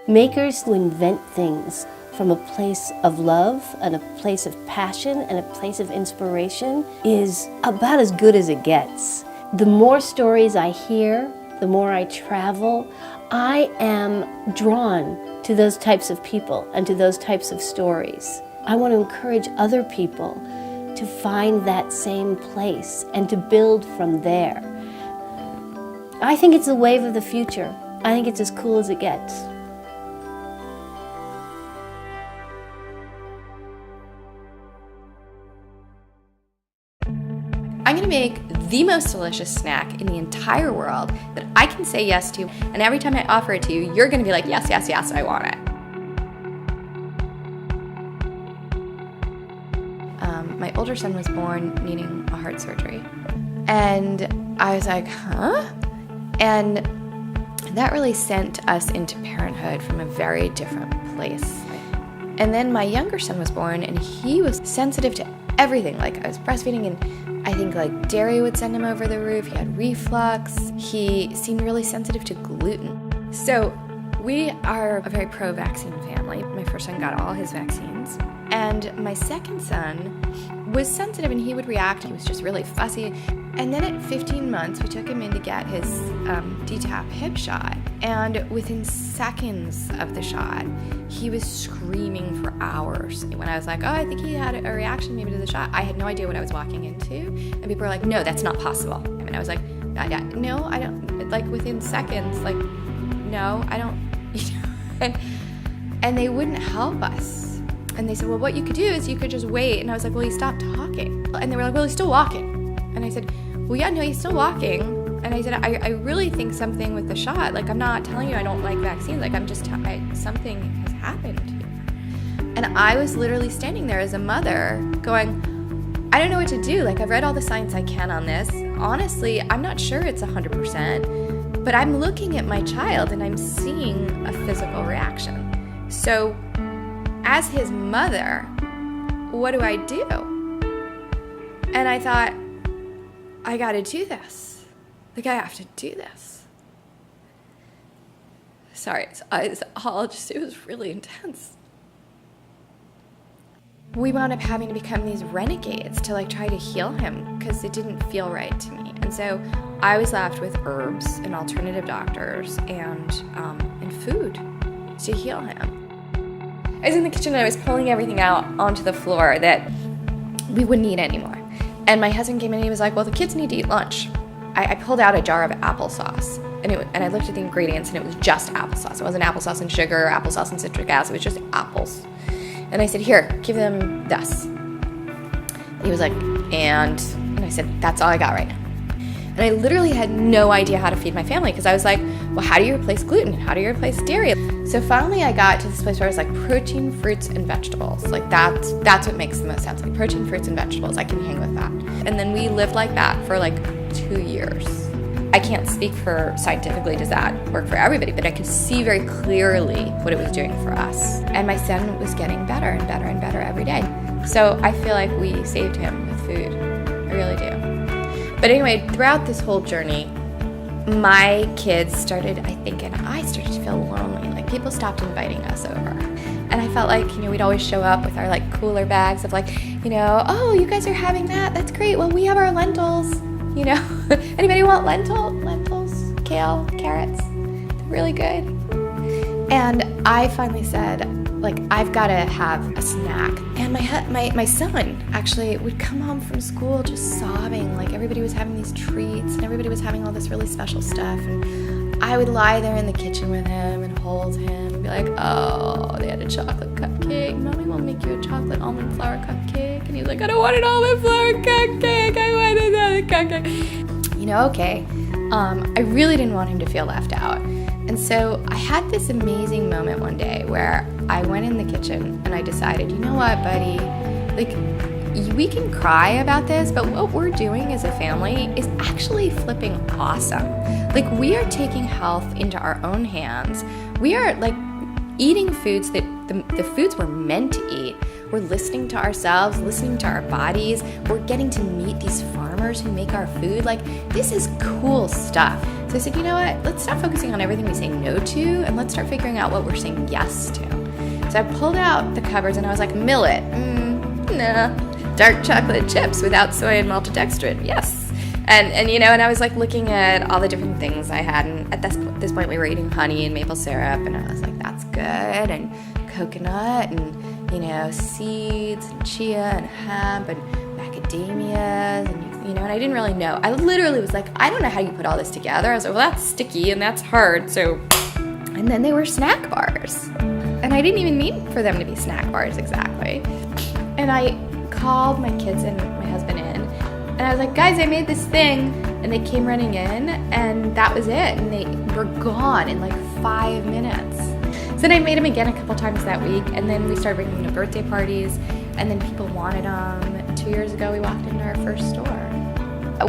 Makers who invent things from a place of love and a place of passion and a place of inspiration is about as good as it gets. The more stories I hear, the more I travel, I am drawn to those types of people and to those types of stories. I want to encourage other people to find that same place and to build from there. I think it's the wave of the future. I think it's as cool as it gets. I'm gonna make the most delicious snack in the entire world that I can say yes to, and every time I offer it to you, you're gonna be like, yes, yes, yes, I want it. My older son was born needing a heart surgery, and I was like, huh? And that really sent us into parenthood from a very different place. And then my younger son was born, and he was sensitive to everything. Like, I was breastfeeding, and I think like dairy would send him over the roof. He had reflux. He seemed really sensitive to gluten. So we are a very pro-vaccine family. My first son got all his vaccines, and my second son was sensitive, and he would react. He was just really fussy. And then at 15 months, we took him in to get his DTaP hip shot. And within seconds of the shot, he was screaming for hours. When I was like, oh, I think he had a reaction maybe to the shot, I had no idea what I was walking into. And people were like, no, that's not possible. I mean, I was like, no, I don't. Like within seconds, like, no, I don't. And they wouldn't help us. And they said, well, what you could do is you could just wait. And I was like, well, he stopped talking. And they were like, well, he's still walking. And I said, well, yeah, no, he's still walking. And I said, I really think something with the shot. Like, I'm not telling you I don't like vaccines. Like, I'm just something has happened here. And I was literally standing there as a mother going, I don't know what to do. Like, I've read all the science I can on this. Honestly, I'm not sure it's 100%. But I'm looking at my child and I'm seeing a physical reaction. So as his mother, what do I do? And I thought, I gotta do this. Like, I have to do this. Sorry, it was really intense. We wound up having to become these renegades to like try to heal him because it didn't feel right to me. And so I was left with herbs and alternative doctors and food to heal him. I was in the kitchen and I was pulling everything out onto the floor that we wouldn't eat anymore. And my husband came in and he was like, well, the kids need to eat lunch. I pulled out a jar of applesauce and I looked at the ingredients and it was just applesauce. It wasn't applesauce and sugar or applesauce and citric acid. It was just apples. And I said, here, give them this. And he was like, and I said, that's all I got right now. And I literally had no idea how to feed my family because I was like, well, how do you replace gluten? How do you replace dairy? So finally I got to this place where I was like, protein, fruits, and vegetables. Like that's what makes the most sense. Like protein, fruits, and vegetables. I can hang with that. And then we lived like that for like 2 years. I can't speak for scientifically does that work for everybody, but I could see very clearly what it was doing for us. And my son was getting better and better and better every day. So I feel like we saved him with food. I really do. But anyway, throughout this whole journey, my kids started, I think, and I started to feel lonely. Like people stopped inviting us over. And I felt like, we'd always show up with our like cooler bags of like, oh, you guys are having that? That's great. Well, we have our lentils, Anybody want lentils, kale, carrots? They're really good. And I finally said, like, I've got to have a snack. And my son actually would come home from school just sobbing, like everybody was having these treats and everybody was having all this really special stuff. And I would lie there in the kitchen with him and hold him and be like, oh, they had a chocolate cupcake. Mommy will make you a chocolate almond flour cupcake. And he's like, I don't want an almond flour cupcake. I want another cupcake. Okay. I really didn't want him to feel left out. And so I had this amazing moment one day where I went in the kitchen and I decided, you know what, buddy, like we can cry about this, but what we're doing as a family is actually flipping awesome. Like we are taking health into our own hands. We are like eating foods that the foods we're meant to eat. We're listening to ourselves, listening to our bodies. We're getting to meet these farmers who make our food. Like this is cool stuff. So I said, you know what, let's stop focusing on everything we say no to, and let's start figuring out what we're saying yes to. So I pulled out the cupboards and I was like, millet, nah. Dark chocolate chips without soy and maltodextrin, yes. And I was like looking at all the different things I had, and at this point we were eating honey and maple syrup, and I was like, that's good, and coconut, and seeds, and chia, and hemp, and macadamias, and I didn't really know. I literally was like, I don't know how you put all this together. I was like, well, that's sticky and that's hard, so. And then they were snack bars, and I didn't even mean for them to be snack bars exactly. And I called my kids and my husband in, and I was like, guys, I made this thing, and they came running in, and that was it, and they were gone in like 5 minutes. So then I made them again a couple times that week, and then we started bringing them to birthday parties, and then people wanted them. 2 years ago, we walked into our first store.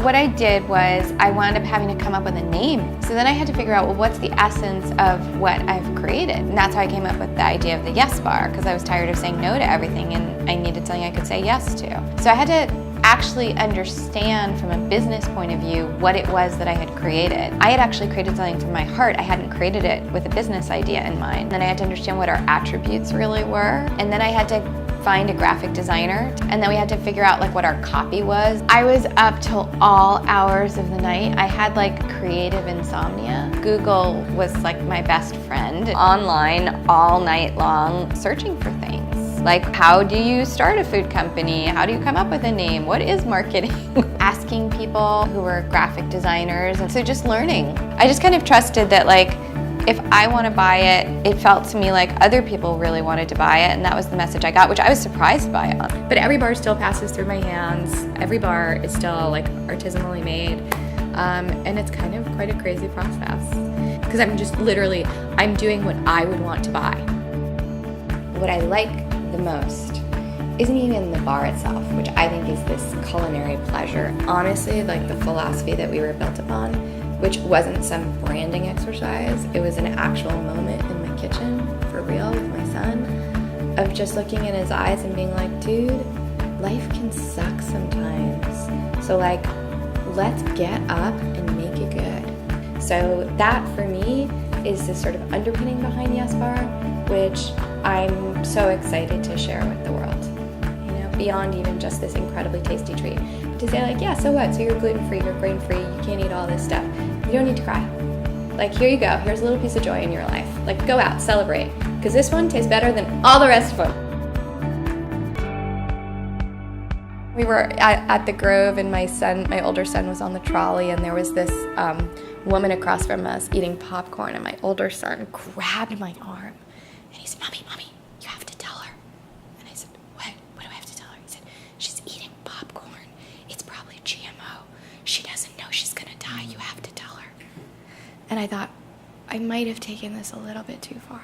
What I did was I wound up having to come up with a name. So then I had to figure out, well, what's the essence of what I've created? And that's how I came up with the idea of the Yes Bar, because I was tired of saying no to everything, and I needed something I could say yes to. So I had to actually understand from a business point of view what it was that I had created. I had actually created something from my heart. I hadn't created it with a business idea in mind. Then I had to understand what our attributes really were. And then I had to find a graphic designer, and then we had to figure out like what our copy was. I was up till all hours of the night. I had like creative insomnia. Google was like my best friend. Online all night long searching for things. Like, how do you start a food company? How do you come up with a name? What is marketing? Asking people who were graphic designers, and so just learning. I just kind of trusted that like, if I want to buy it, it felt to me like other people really wanted to buy it, and that was the message I got, which I was surprised by. But every bar still passes through my hands. Every bar is still like artisanally made, and it's kind of quite a crazy process. Because I'm doing what I would want to buy. What I like the most isn't even the bar itself, which I think is this culinary pleasure. Honestly, like the philosophy that we were built upon, which wasn't some branding exercise. It was an actual moment in my kitchen, for real, with my son, of just looking in his eyes and being like, dude, life can suck sometimes. So like, let's get up and make it good. So that for me is the sort of underpinning behind Yes Bar, which I'm so excited to share with the world. Beyond even just this incredibly tasty treat. To say like, yeah, so what? So you're gluten-free, you're grain-free, you can't eat all this stuff. You don't need to cry. Like, here you go. Here's a little piece of joy in your life. Like, go out, celebrate. Because this one tastes better than all the rest of them. We were at the Grove, and my older son was on the trolley, and there was this woman across from us eating popcorn, and my older son grabbed my arm, and he said, Mommy, you have to tell her. And I said, what do I have to tell her? He said, she's eating popcorn. It's probably GMO. She doesn't know she's gonna die. You have to tell her. And I thought, I might have taken this a little bit too far.